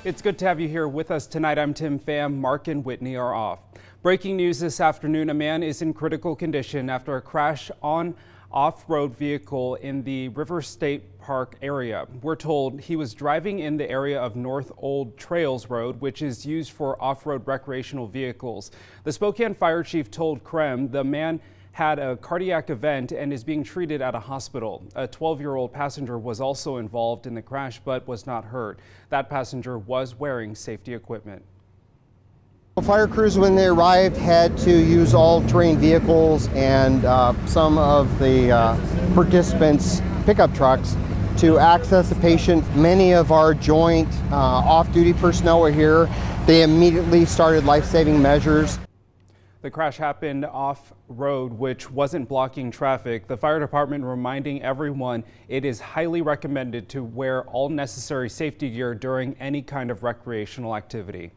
It's good to have you here with us tonight. I'm Tim Pham. Mark and Whitney are off. Breaking news this afternoon, a man is in critical condition after a crash on off-road vehicle in the River State Park area. We're told he was driving in the area of North Old Trails Road, which is used for off-road recreational vehicles. The Spokane Fire Chief told KREM the man had a cardiac event and is being treated at a hospital. A 12-year-old passenger was also involved in the crash but was not hurt. That passenger was wearing safety equipment. Fire crews, when they arrived, had to use all-terrain vehicles and some of the participants' pickup trucks to access the patient. Many of our joint off-duty personnel were here. They immediately started life-saving measures. The crash happened off-road, which wasn't blocking traffic. The fire department reminding everyone it is highly recommended to wear all necessary safety gear during any kind of recreational activity.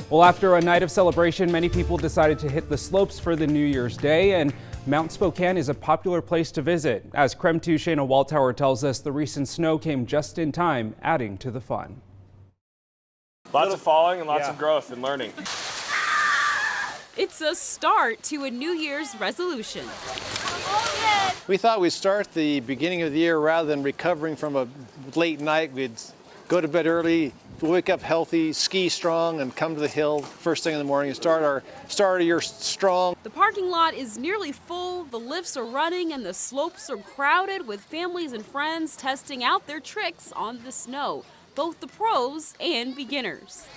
Well, after a night of celebration, many people decided to hit the slopes for the New Year's Day, and Mount Spokane is a popular place to visit. As KREM 2 Shayna Waldtower tells us, the recent snow came just in time, adding to the fun. Lots of falling and lots of growth and learning. It's a start to a New Year's resolution. We thought we'd start the beginning of the year rather than recovering from a late night. We'd go to bed early, wake up healthy, ski strong, and come to the hill first thing in the morning and start our year strong. The parking lot is nearly full, the lifts are running, and the slopes are crowded with families and friends testing out their tricks on the snow, both the pros and beginners.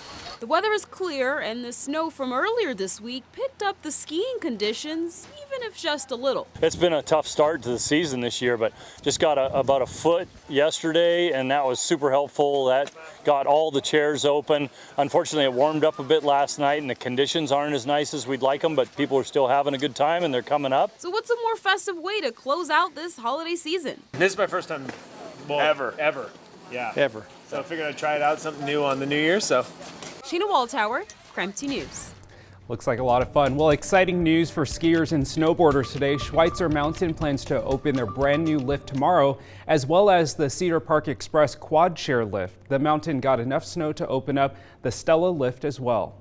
The weather is clear, and the snow from earlier this week picked up the skiing conditions, even if just a little. It's been a tough start to the season this year, but just got about a foot yesterday, and that was super helpful. That got all the chairs open. Unfortunately, it warmed up a bit last night, and the conditions aren't as nice as we'd like them, but people are still having a good time, and they're coming up. So what's a more festive way to close out this holiday season? This is my first time ever. Yeah. Ever. So I figured I'd try it out, something new on the New Year, so. Shayna Waldtower, KREM 2 News. Looks like a lot of fun. Well, exciting news for skiers and snowboarders today. Schweitzer Mountain plans to open their brand new lift tomorrow, as well as the Cedar Park Express quad share lift. The mountain got enough snow to open up the Stella lift as well.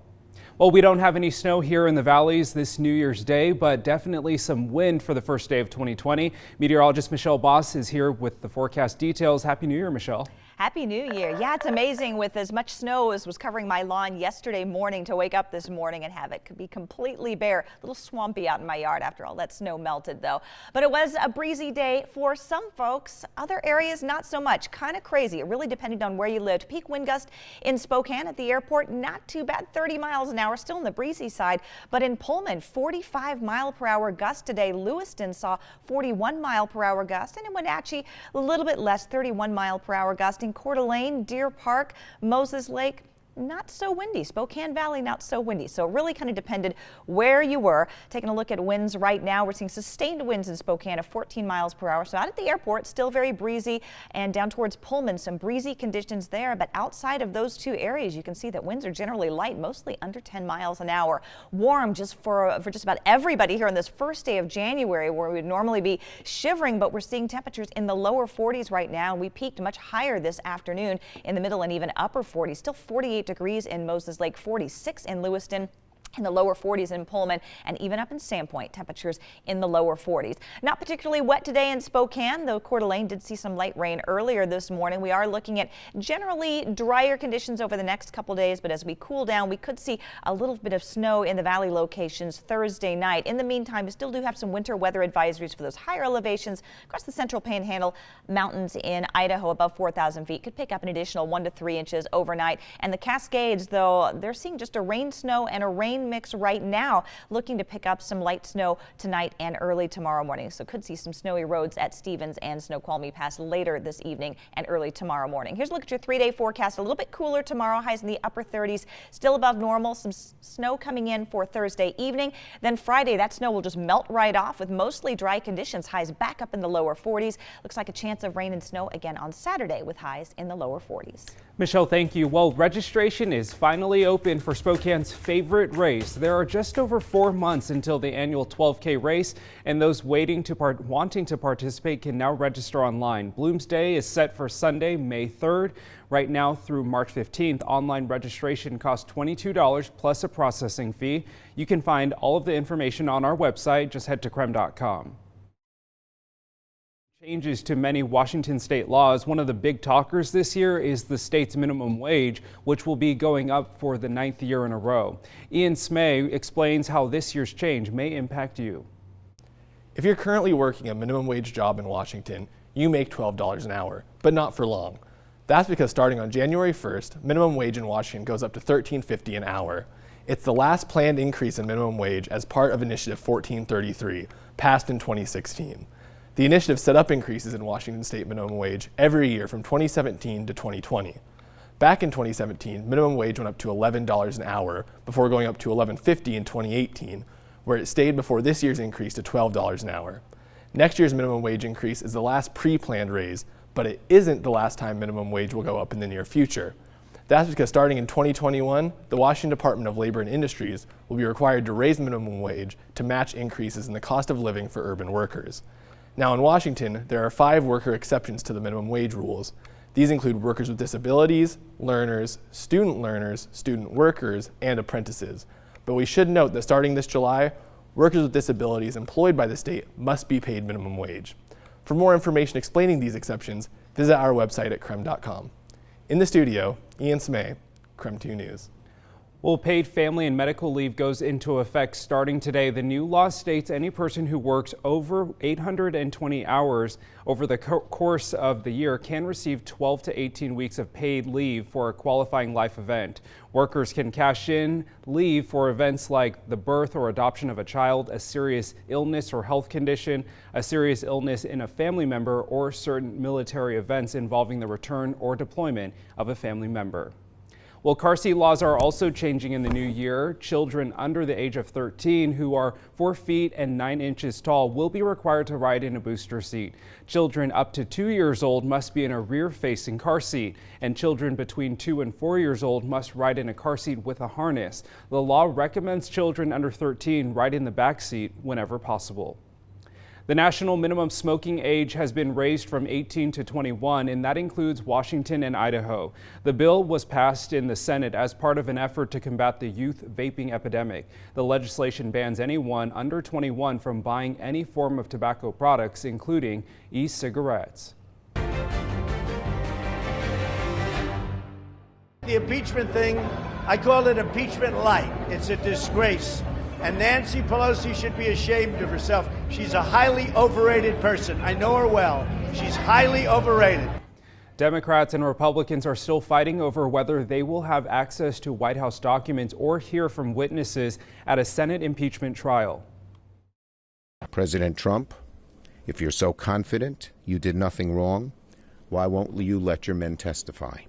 Well, we don't have any snow here in the valleys this New Year's Day, but definitely some wind for the first day of 2020. Meteorologist Michelle Boss is here with the forecast details. Happy New Year, Michelle. Happy New Year. Yeah, it's amazing with as much snow as was covering my lawn yesterday morning to wake up this morning and have it could be completely bare. A little swampy out in my yard after all that snow melted though. But it was a breezy day for some folks. Other areas not so much. Kind of crazy. It really depended on where you lived. Peak wind gust in Spokane at the airport, not too bad. 30 miles an hour, still on the breezy side. But in Pullman, 45-mile-per-hour gust today. Lewiston saw 41-mile-per-hour gust. And in Wenatchee, a little bit less, 31-mile-per-hour gust. In Coeur d'Alene, Deer Park, Moses Lake, not so windy. Spokane Valley, not so windy. So it really kind of depended where you were. Taking a look at winds right now, we're seeing sustained winds in Spokane of 14 miles per hour. So out at the airport, still very breezy, and down towards Pullman, some breezy conditions there. But outside of those two areas, you can see that winds are generally light, mostly under 10 miles an hour. Warm just for just about everybody here on this first day of January, where we would normally be shivering, but we're seeing temperatures in the lower 40s right now. We peaked much higher this afternoon in the middle and even upper 40s, still 48 degrees in Moses Lake, 46 in Lewiston, in the lower 40s in Pullman, and even up in Sandpoint, temperatures in the lower 40s. Not particularly wet today in Spokane, though Coeur d'Alene did see some light rain earlier this morning. We are looking at generally drier conditions over the next couple days, but as we cool down, we could see a little bit of snow in the valley locations Thursday night. In the meantime, we still do have some winter weather advisories for those higher elevations across the central Panhandle. Mountains in Idaho above 4,000 feet could pick up an additional 1 to 3 inches overnight. And the Cascades, though, they're seeing just a rain snow and a rain mix right now, looking to pick up some light snow tonight and early tomorrow morning. So could see some snowy roads at Stevens and Snoqualmie Pass later this evening and early tomorrow morning. Here's a look at your 3-day forecast. A little bit cooler tomorrow, highs in the upper 30s, still above normal. Some snow coming in for Thursday evening. Then Friday, that snow will just melt right off with mostly dry conditions. Highs back up in the lower 40s. Looks like a chance of rain and snow again on Saturday with highs in the lower 40s. Michelle, thank you. Well, registration is finally open for Spokane's favorite race. race. There are just over 4 months until the annual 12K race, and those wanting to participate can now register online. Bloomsday is set for Sunday, May 3rd. Right now through March 15th, online registration costs $22 plus a processing fee. You can find all of the information on our website. Just head to KREM.com. Changes to many Washington state laws. One of the big talkers this year is the state's minimum wage, which will be going up for the 9th year in a row. Ian Smay explains how this year's change may impact you. If you're currently working a minimum wage job in Washington, you make $12 an hour, but not for long. That's because starting on January 1st, minimum wage in Washington goes up to $13.50 an hour. It's the last planned increase in minimum wage as part of Initiative 1433, passed in 2016. The initiative set up increases in Washington state minimum wage every year from 2017 to 2020. Back in 2017, minimum wage went up to $11 an hour before going up to $11.50 in 2018, where it stayed before this year's increase to $12 an hour. Next year's minimum wage increase is the last pre-planned raise, but it isn't the last time minimum wage will go up in the near future. That's because starting in 2021, the Washington Department of Labor and Industries will be required to raise minimum wage to match increases in the cost of living for urban workers. Now in Washington, there are 5 worker exceptions to the minimum wage rules. These include workers with disabilities, learners, student workers, and apprentices. But we should note that starting this July, workers with disabilities employed by the state must be paid minimum wage. For more information explaining these exceptions, visit our website at KREM.com. In the studio, Ian Smay, KREM 2 News. Well, paid family and medical leave goes into effect starting today. The new law states any person who works over 820 hours over the course of the year can receive 12 to 18 weeks of paid leave for a qualifying life event. Workers can cash in leave for events like the birth or adoption of a child, a serious illness or health condition, a serious illness in a family member, or certain military events involving the return or deployment of a family member. Well, car seat laws are also changing in the new year. Children under the age of 13 who are 4 feet and 9 inches tall will be required to ride in a booster seat. Children up to 2 years old must be in a rear-facing car seat, and children between 2 and 4 years old must ride in a car seat with a harness. The law recommends children under 13 ride in the back seat whenever possible. The national minimum smoking age has been raised from 18 to 21, and that includes Washington and Idaho. The bill was passed in the Senate as part of an effort to combat the youth vaping epidemic. The legislation bans anyone under 21 from buying any form of tobacco products, including e-cigarettes. The impeachment thing, I call it impeachment light. It's a disgrace. And Nancy Pelosi should be ashamed of herself. She's a highly overrated person. I know her well. She's highly overrated. Democrats and Republicans are still fighting over whether they will have access to White House documents or hear from witnesses at a Senate impeachment trial. President Trump, if you're so confident you did nothing wrong, why won't you let your men testify?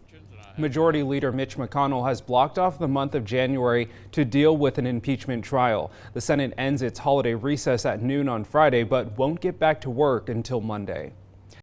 Majority Leader Mitch McConnell has blocked off the month of January to deal with an impeachment trial. The Senate ends its holiday recess at noon on Friday, but won't get back to work until Monday.